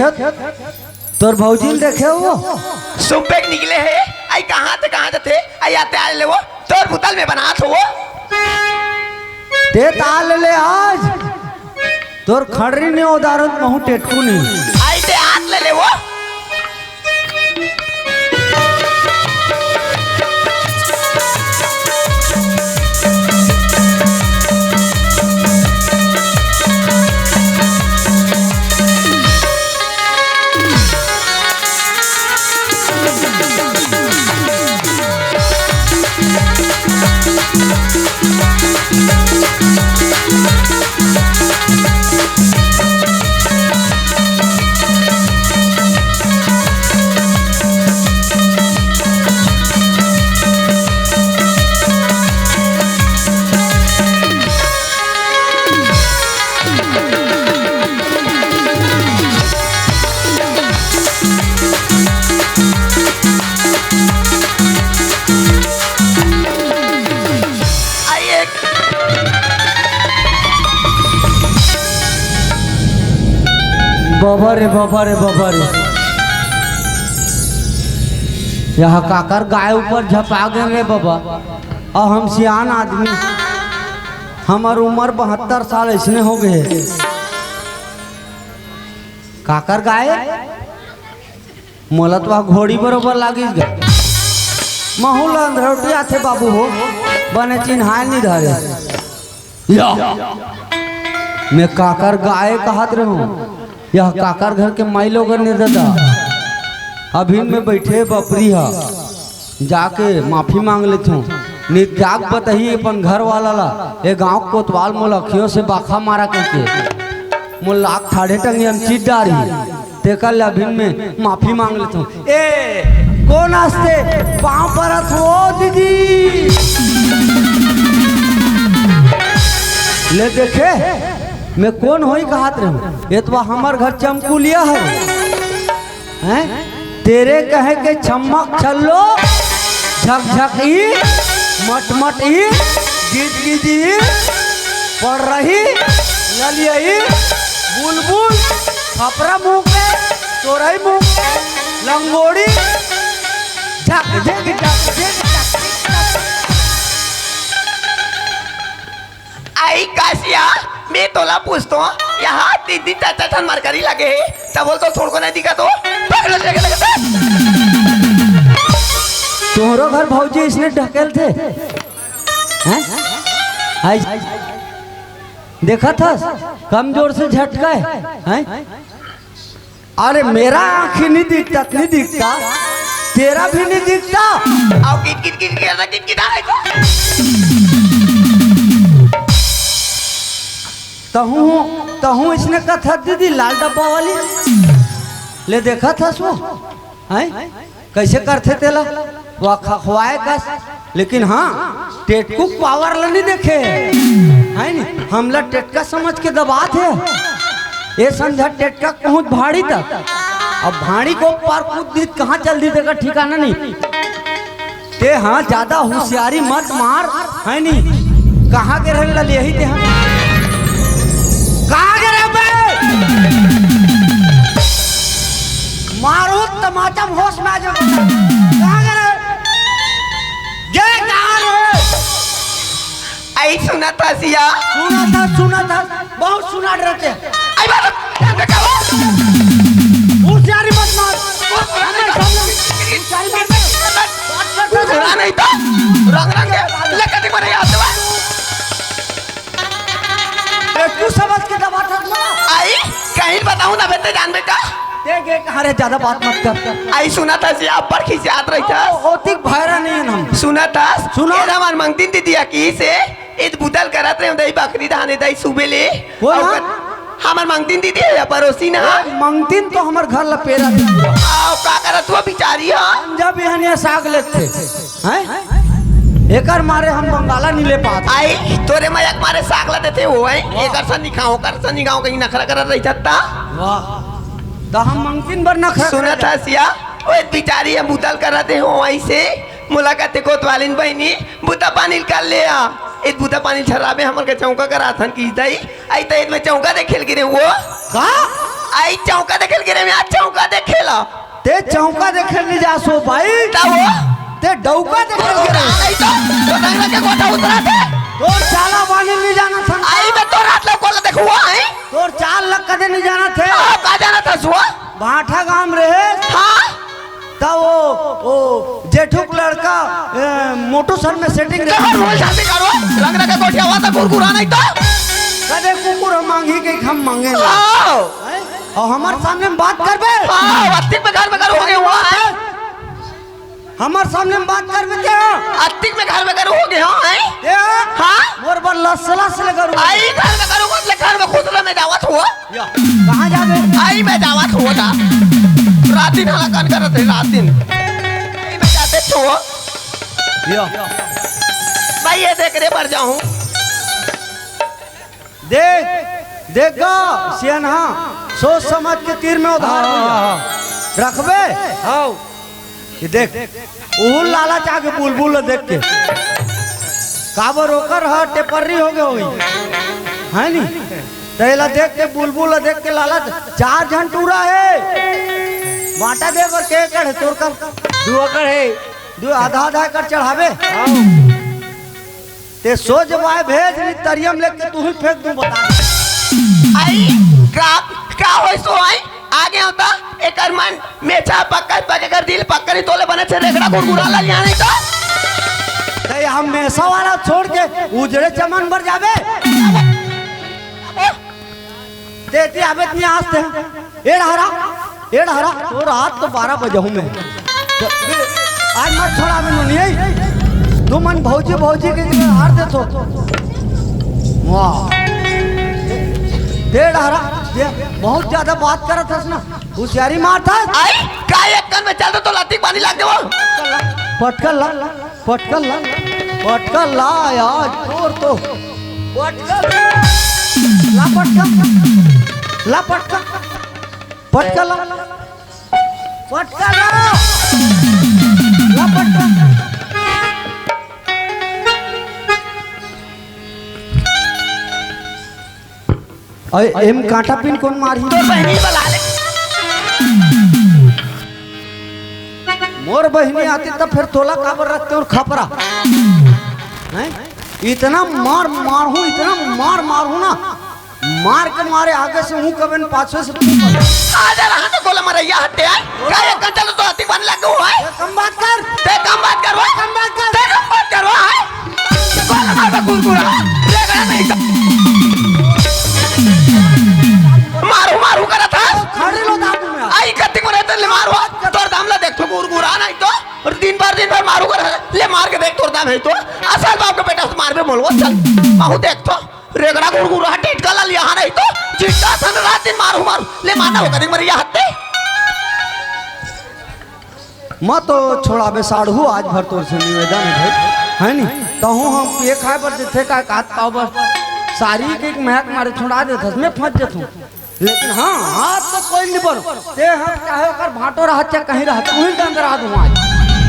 देखे तोर भौजी देखे वो सुबह निकले है आई कहाँ थे आई आते आ ले वो तोर बोतल में बना तो वो ते ताल ले आज तोर खड़री ने उदाहरण महू टेटकू नहीं आई ते हाथ ले वो बाबा रे यहाँ काकर गाय ऊपर झपा गए रे बाबा और हम सियान आदमी हमार उम्र 72 साल इसने हो गए काकर गाय मोला तो घोड़ी बरोबर लागिस गए महूल अंधरौटिया थे बाबू हो बने चिन्हाय नहीं धरे मैं काकर गाय कहत रहूं यह काकर घर के माई लोग ने दादा अभी में बैठे बपरी हा जाके माफी मांग लेते हूँ नित्याग बताही अपन घर वाला ला ये गांव कोतवाल मोलखियों से बाखा मारा करके मुलाक ठाड़े टंगियन चीट डारी तेकल अभी में माफी मांग लेते हूँ ए कौन आस्ते पाँव परत हो दीदी ले देखे मैं कौन होई कहत रहूं ये तो हमार घर चमकू लिया है हैं तेरे कहे के चमक छल्लो झकझकी मटमटी गीत गीजी पड़ रही ललियई बुलबुल खपरा मुंह पे तोरई मुंह पे लंगोड़ी झक झक झक झक आई कासिया मैं तोला पूछता हूँ यहाँ दीदी चाचा छन मरकरी लगे है तब बोल तो छोड़ को नहीं दिखा तो तोहरो घर भौजी इसने ढकेल थे हैं देखा था कमजोर से झटका है अरे मेरा आँखी नहीं दिखता तेरा भी नहीं दिखता आओ किट तहूँ इसने कथा दीदी लाल डब्बा वाली ले देखा था सो हैं कैसे करते तेला वो खवाए कस लेकिन हाँ टेटकू पावर ला नहीं देखे है नहीं हमला टेटका समझ के दबा थे ये समझा टेटका पहुंच भाड़ी तक अब भाड़ी को पार कूद दी कहाँ चल दी देगा ठिकाना नहीं ते हाँ ज्यादा होशियारी मत मार है नहीं कहाँ के रहने लगे यही ते हाँ मारो टमाटर होश में आ जाओ आई सुना था सिया सुना था बहुत सुना रहते आई बात होशियारी मत मार सुना नहीं था रंग लगते बने याद तू समझ के दबा आई कहीं बताऊं ना बेटे जान बेटा अरे ज्यादा बात मत कर आई सुना था सिया पर खिसियात रही था ओतिक भाईरा नहीं है हम सुना था सुना हमार मंगती दीदी की से इत बुतल करत रहे दही बकरी दाने दही सुबह ले हमार मंगतीन दीदी है पड़ोसी ना मंगतीन तो हमार घर लपेरा आओ का करत हुआ बिचारी हां जब यहाँ साग लेते हैं एकर मारे हम बंगाला नहीं ले पाते आई तोरे मजाक मारे साग ला देते हो है एकर सनी खाओ कर सनी गांव कहीं नखरा कर रही था वाह तो हम मंगतीन बर नखरा सुना था सिया ओए बेचारी हम बुतल करते हो वहीं से मुलाकात कोतवालिन बहनी बुता पानी कर ले आ इत बुता पानी छराबे हमर के चौका करा थन की दई आई त में चौका दे खेल गिरे वो का आई चौका देखेल गिरे में आज चौका देखेला ते चौका देखे नहीं जा सो भाई तब वो ते डौका देखे नहीं तो रंगना के गोटा उतरा थे तोर चाला बानी नहीं जाना था आई मैं तो रात लोग को देखो है तोर चाल लग कदे नहीं जाना थे का जाना था सुआ भाठा गांव रहे हाँ तब वो जेठुक लड़का मोटू सर में सेटिंग देखो रोज शादी करो रंगना के गोटिया हुआ था गुरगुरा नहीं तो कदे कुकुर मांगी के हम मांगे और हमारे सामने में बात कर बे अत्तिक में घर में कर हो गए हुआ है हमारे सामने में बात कर बे अत्तिक में घर में कर हो गए हैं हाँ मोर पर लसला से लगा आई घर में करूँ मतलब घर में खुद में जावत हुआ कहाँ जावे आई मैं जावत हुआ था रात दिन हला कान कर रहे रात दिन आई मैं जाते छो भाई ये देख रे पर जाऊं देखो सियाना सोच समझ के तीर में उधार रखबे हाँ ये देख उहुल लाला चाह के बुलबुल देख के काबर होकर हा टेपर्री हो गए हुई है नी तेला देख के बुलबुल देख के लाला 4 जन टूरा है बाटा दे कर के कर तोर कर 2 एकड़ है 2 आधा कर चढ़ावे ते सो जवाए भेज नी तरियम लेके तू ही फेंक दूं बता आई का होई सो आई आगे होता एक अरमान मेचा पक्का कर दिल पक्का नहीं तोले बने छे रेगड़ा गुरगुरा ला यहाँ नहीं तो ते हम मेसा वाला छोड़ के उजड़े चमन भर जावे देती आवे इतनी आस्ते एड़ हरा तो रात तो 12 बजे हूँ मैं आज मत छोड़ा मैं नहीं तू मन भौजी के हार दे तो वाह डेढ़ हरा बहुत ज्यादा बात कर था ना होशियारी मारता आई का एक कन में चलता तो लाती पानी लाग देवो पटकल ला यार तोर तो पटकल एम कांटा पिन कौन मारी तो बहनी बला ले मोर बहनी आती तब फिर तोला काबर रखते और खपरा नहीं इतना मार मारू ना मार के मारे आगे से हूँ कबे पाछे से आजा रहा तो गोला मरैया हटे आए का एक कन चलो तो हाथी बन लग हुआ है कम बात कर ते कम बात करो है गोला मार गुरगुरा लेगा नहीं मारू करा था खड़े लो दादू में आई कत्ती को रहते ले मारो तोर दाम ला देख तो गुरगुरा नहीं तो और दिन भर मारू कर ले मार के देख तोर दाम है तो असल बाप का बेटा मार बे बोलवा चल माहू देख तो रेगड़ा गुरगुरा टिटका ला यहाँ नहीं तो चिट्टा सन रात दिन मारू ले मारना होगा नहीं मरिया हत्ते मत तो छोड़ा बे साढ़ू आज भर तोर से निवेदन है नी तो हम ये खाए पर थे का काट पाओ बस सारी के महक मारे छोड़ा देता मैं फंस जाता हूँ लेकिन हाँ हाथ तो कोई नहीं बनो ते हम चाहे कर भाटो रहा चाहे कहीं रहा वहीं के अंदर आ दूँ आज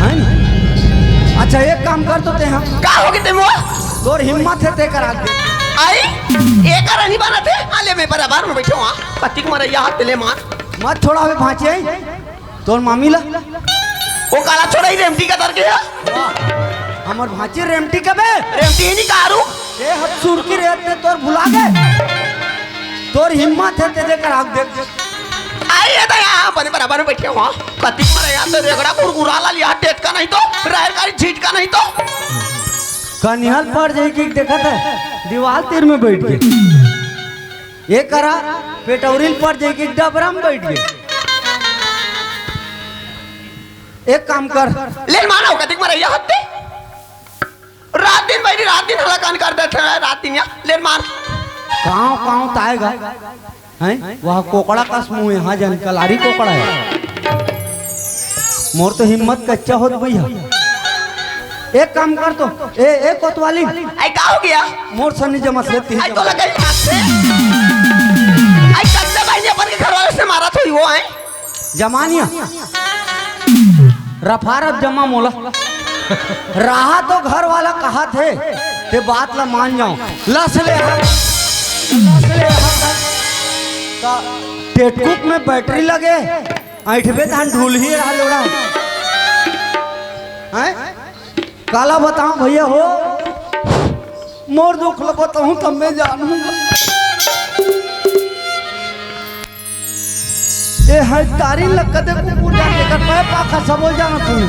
है नी अच्छा एक काम कर तो ते हम का होगी ते मोह तोर हिम्मत है ते करा दे आई एक कर नहीं बना थे आले में बराबर में बैठे वहाँ पत्ती को मरैया हाथ ले मार मत छोड़ा हुए भांचे आई तोर मामी ला वो काला छोड़ा ही रेमटी का दर गया हमार भांची रेमटी कबे रेमटी नहीं कारू ए हद सुर की रेत ने तोर भुला गए तोर हिम्मत है तेरे कर आग देख आई है तो यहाँ बने बराबर में बैठे वहाँ पत्ती को मरैया तो रेगड़ा गुरगुरा ला लिया टेट का नहीं तो रायर का झीट का नहीं तो कनिहल पर जाई के देखा था दीवार तीर में बैठ गए ये करा पेटौरिल पर जाई के डबरा में बैठ गए एक काम कर ले माना होगा दिख मरैया हत्ते रात दिन हला कान कर देते हैं रात दिन यहाँ ले मार काँव ताएगा हैं वह कोकड़ा का मुँह यहाँ जन कलारी कोकड़ा है मोर तो हिम्मत कच्चा होत भैया एक काम कर तो ए कोतवाली आई का हो गया मोर सन्नी जमा लेती है आई तो लगा हाथ से आई कच्चा भाई ने अपन के घर वाले से मारा तो वो है जमानिया रफारब जमा मोला रहा तो घर वाला कहा थे ते बात ला मान जाओ लस ले टेटकुक में बैटरी लगे ऐठबे धान ढूल ही रहा लोड़ा हैं काला बताऊं भैया हो मोर दुख ल बताऊं तब मैं जानूंगा ये है तारी लकदे कुकुर जान लेकर मैं पाखा सबो जाना तूने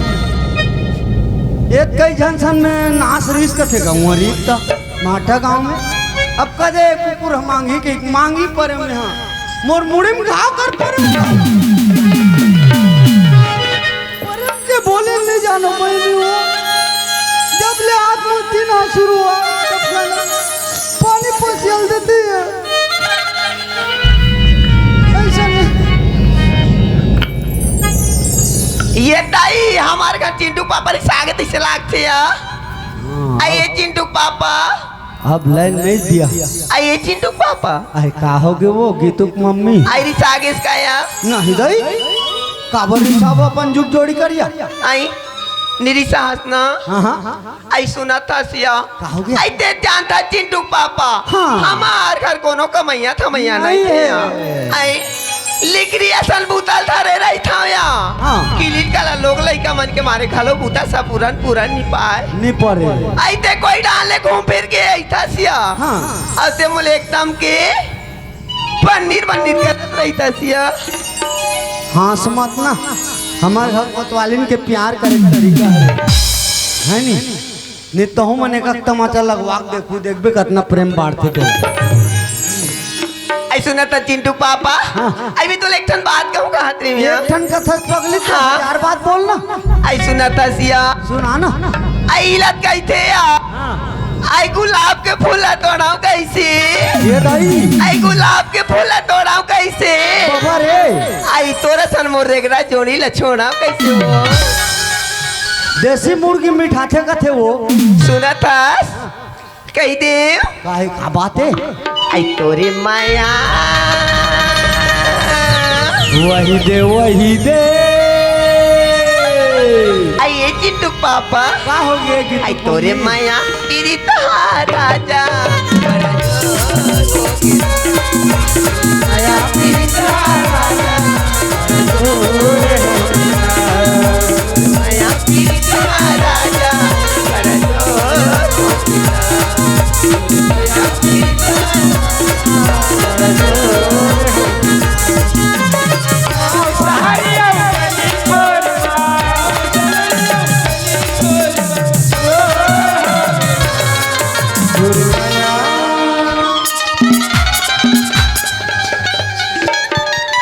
एक कई जनसन में नास रिस कथे गाँव रीता माठा गाँव में अब कदे कुकुर मांगी के मांगी पर में हाँ मोर मुड़ी में घाव कर पर के बोले नहीं जानो मैंने वो जब ले आत्महत्या ना शुरू हुआ तब पानी पसियल देती है ऐसा नहीं ये दाई हमारे घर चिंटू पापा रे सागे तिसे लागते या आइए चिंटू पापा अब लाइन नहीं दिया आइए चिंटू पापा अरे का होगे वो गीतुक मम्मी आई री सागे इसका या नहीं दई काबरी साहब अपन जुट जोड़ी करिया आई निरी साहस ना हाँ आई सुना था सिया कहोगे? आई ते जानता चिंटू पापा हाँ। हमार घर कोनो कमैया थमैया नहीं थे नहीं। आई लिकरी असल बूताल था रे रही था या हाँ। किलिट काला लोग लइका मन के मारे खालो बूता सा पूरन पूरन नहीं पाए नहीं पड़े आई ते कोई डाले घूम फिर के आई था सिया हाँ। अते मुले एकदम के पनीर पनीर करत रही था सिया हाँ समझ ना हमारे घर कोतवालिन के प्यार करे के तरीका है नी नहीं तो हम मने का तमाचा लगवा के देखू देखबे कितना प्रेम बांटते थे आई सुना था चिंटू पापा हाँ। आई भी तो लेक्टन बात कहूँ कहा त्री मियां एक ठन कथा पगली तो हाँ। यार बात बोलना आई सुना था सिया सुना ना आई इलत गई थे या आई गुलाब के फूल तोड़ाऊ कैसे ये दाई आई गुलाब के फूल तोड़ाऊ कैसे बाबा रे आई तोरा सन मोर रेगरा जोड़ी लछोड़ा कैसे वो देसी मुर्गी मिठाते का थे वो सुना था कही दे काहे का बात है आई तोरे माया वही दे आई ये चिंटू पापा का हो गया कि आई तोरे माया तेरी राजा माया तेरी राजा माया तेरी राजा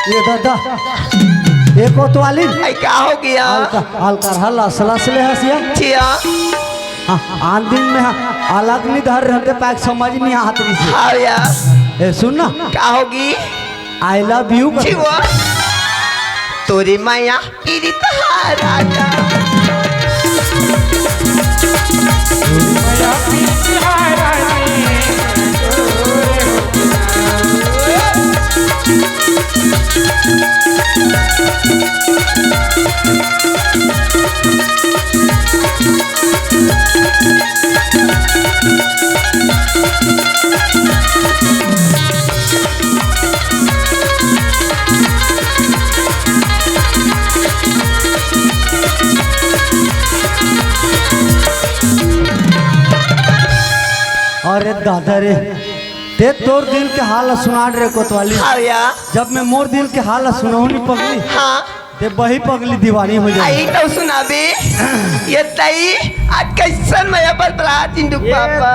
ये दादा एक कोतवाली आई का हो गया हल्का हल्ला सलासले हसिया छिया आन दिन में अलग नहीं धर रहते पैक समझ नहीं आती से हाँ या ए सुन ना का होगी आई लव यू छिवा तोरी माया तेरी राजा अरे दादा रे ते तोर दिल के हाल सुना रे कोतवाली हाँ या जब मैं मोर दिल के हाल सुनाऊ नहीं पगली हाँ ते वही पगली दीवानी हो जाए आई तो सुना बे ये तई आज कैसन मैं पर बला चिंटू पापा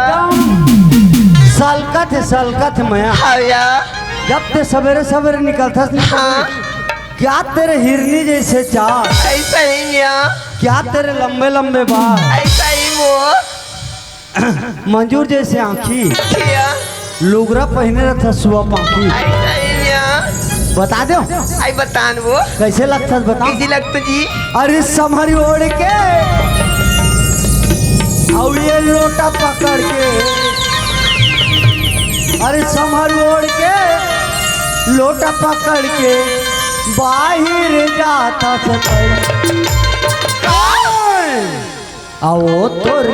सलका थे मैं हाँ या जब ते सवेरे सवेरे निकलता हाँ क्या तेरे हिरनी जैसे चाल ऐसा ही या क्या तेरे लंबे लंबे बाल ऐसा ही वो मंजूर जैसे आँखी छिया लुगरा पहने रहता सुबह पाखी ऐसा ही या बता दो आई बतान वो कैसे लगता है बता कैसी लगता जी अरे समरी ओढ़ के और ये लोटा पकड़ के अरे समरी ओढ़ के लोटा पकड़ के बाहर जाता आओ तोर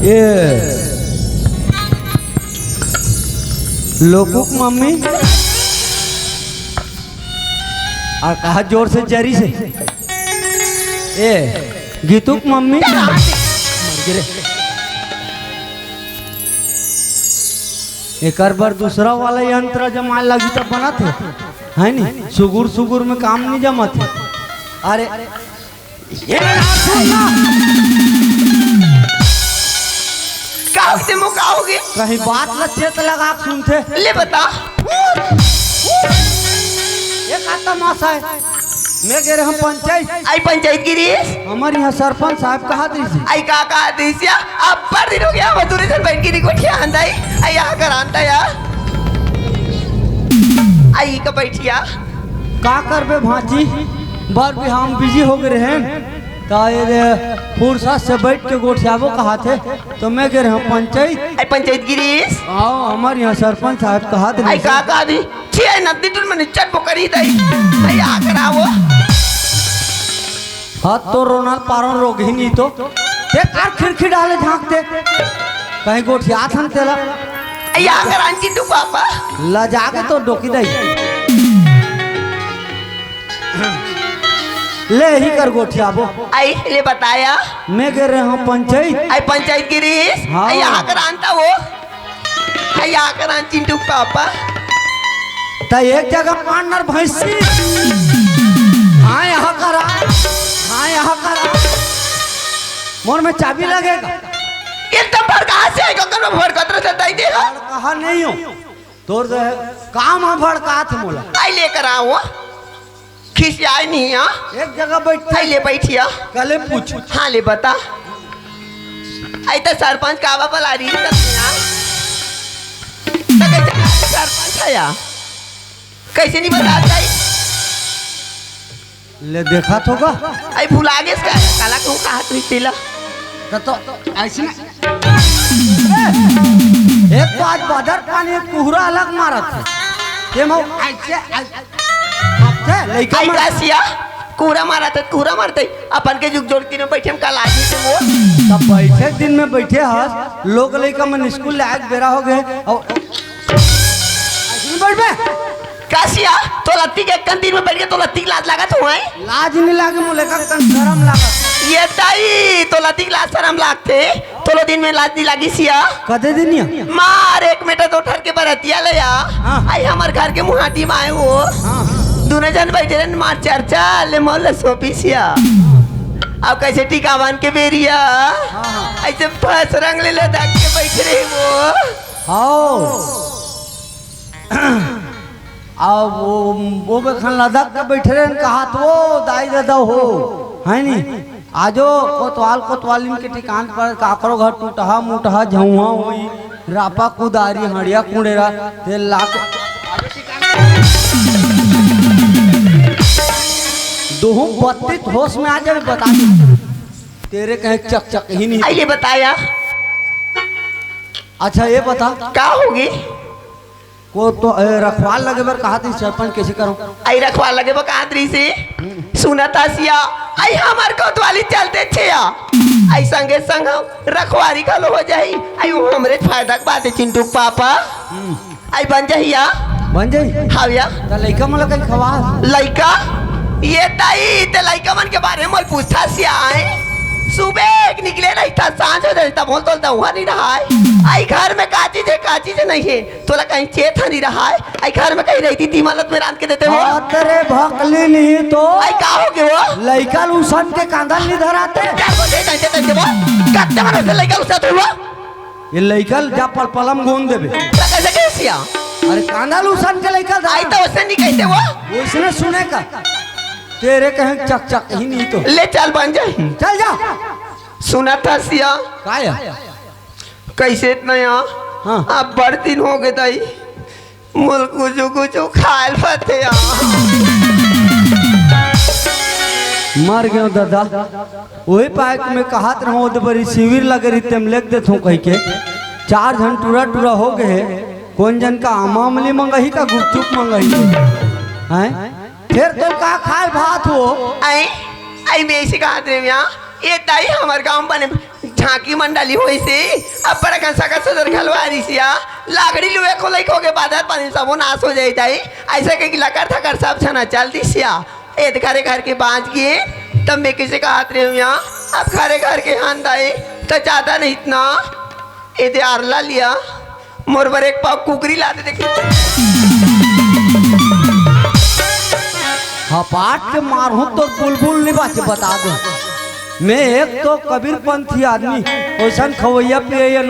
ये लोकुक मम्मी और कहा जोर से जरी से ए गीतुक मम्मी एक बार दूसरा वाला यंत्र जमा लगी तब बना थे है नी सुगुर सुगुर में काम नहीं जमा थे। अरे ये मुकाओगे कहीं बात लच्छेत लगा सुनते ले बता एक आता मासा है मैं कह रहे हम पंचायत आई पंचायत गिरी हमारे यहाँ सरपंच साहब कहा दी आई का दिसिया अब पर दिन हो गया मजदूरी से बैठ गिरी को ठिया आंदा आई यहाँ कर आंदा यार आई का बैठिया का करबे भांजी बार भी हम बिजी हो गए हैं ताये फुर्सत से बैठ के गोठियाबो कहा थे तो मैं कह रहे हम पंचायत आई पंचायत गिरीश आओ हमारे यहाँ सरपंच साहब कहा थे आई का दी छे नदी टुल में निचट बोकरी दई आई आ करावो हाथ तो रोनाल पारों रोग ही नहीं तो ते कार खिड़की डाले झांकते कहीं गोठिया थन तेला आई आ कर आंची तू पापा ला जाके तो डोकी दई ले ही कर गोठियाबो आई ले बताया मैं कह रहे हम पंचायत आई पंचायत गिरीश हाँ। आई आ कर आंता वो आई आ कर आंची तू पापा ता एक जगह पार्टनर भैंसी हाँ यहाँ करा हाँ यहाँ करा मोर में चाबी लगेगा एकदम भड़का से गगन में भड़कत रह दई दे कहा नहीं हो तोर जो है काम है भड़का थे मोला आई लेकर आओ खिसियाई नहीं है एक जगह बैठ आई ले बैठिया कले पूछ हाँ ले बता आई तो सरपंच कावा पर आ रही सरपंच आया कैसे नहीं बताता ले देखा होगा आई भुला गए इसका काला कहूँ कहा तू तिला तो ऐसे एक बात बदर पानी कुहरा अलग मारा थे ये मौ ऐसे लइका आई कासिया कूड़ा मारा था कूड़ा मारते अपन के जुग जोड़ती में बैठे हम कल आदमी से वो तब बैठे दिन में बैठे हस लोग लइका मन स्कूल लायक बेरा हो गए और ऐसे बैठ बे कासिया तो लत्ती के कंदीर में बैठ के तो लत्ती लाज लगा तू है लाज नहीं लागे मुले का शर्म लागा ये ताई तो लत्ती लाज शर्म लागते तो लो दिन में लाज नहीं लगी सिया कदे दिन मार एक मीटर तो ठर के बरतिया ले आ आई हमार घर के मुहाटी में आए वो दोनों जन बैठे रहे मार चर्चा ले मोल सोपीसिया अब कैसे टीका बांध के बेरिया ऐसे फस रंग ले लदाख के बैठ रहे वो आओ वो बेखन लदाख के बैठे रहे कहा तो दाई दादा हो है नी आजो कोतवाल कोतवालिन के ठिकान पर काकरो घर टूटहा मुटहा झुआ होई रापा कुदारी हड़िया कुड़ेरा ते लाख दोहू बत्तीस होश में आ जाए बता दे तेरे कहीं चक चक ही नहीं आइए बताया अच्छा ये बता क्या होगी को तो रखवाल लगे बर कहा थी सरपंच कैसे करूं आई रखवाल लगे बकादरी से सुना था सिया आई हमार कोतवाली चलते छे आई संगे संग रखवारी खलो हो जाई आई वो हमरे फायदा के बात है चिंटू पापा आई बन जाइया बन जाई हाविया त लइका मला कहीं खवा लइका ये ताई ते लइका मन के बारे में पूछता सिया आए सुबह निकले नहीं था सांझ हो जाए तब बोल तो हुआ नहीं रहा है आई घर में काची से नहीं है तोला कहीं चेत नहीं रहा है आई घर में कहीं रहती थी इमारत में रात के देते हो तेरे भकली नहीं तो आई का हो गए वो लइका लूसन के कांदा नहीं धराते क्या को दे देते वो कत्ते मारे से लइका उसात हुआ ये लइका जा पलपलम गोन देबे कैसे कैसिया अरे कांदा लूसन के लइका आई तो उसने नहीं कहते वो उसने सुने का तेरे कहीं चक चक ही नहीं तो ले चल बन जाए चल जा सुना था सिया काय कैसे इतना यहाँ हाँ। अब बड़ दिन हो गए ताई मुल कुछ खायल पते मर गयो दादा वही पाइक में कहत रहो तो बड़ी शिविर लगे रही तेम लिख देत हूँ कह के 4 जन टूरा टूरा हो गए कौन जन का आमामली मंगही का गुपचुप मंगही हैं फिर तो का खाए भात हो आई में ऐसे कहा थे यहाँ ये ताई हमारे गांव बने झांकी मंडली हुई से अब बड़ा कंसा का सदर खलवा रही सिया लागड़ी लुए को लइको के बादर पानी सबो नाश हो जाई ताई ऐसा कहीं लकर था कर सब छना चलती सिया एद घरे घर के बांध किए तब मैं किसी का हाथ रही हूँ यहाँ अब घरे घर के हाथ दाए तो चाहता नहीं इतना एदे आरला लिया मोरबर एक पाव कुकरी ला दे देखी हाँ पाट के मारू तो बुलबुल नहीं बात बता दो मैं एक तो कबीरपंथी आदमी वैसा खवैया पिए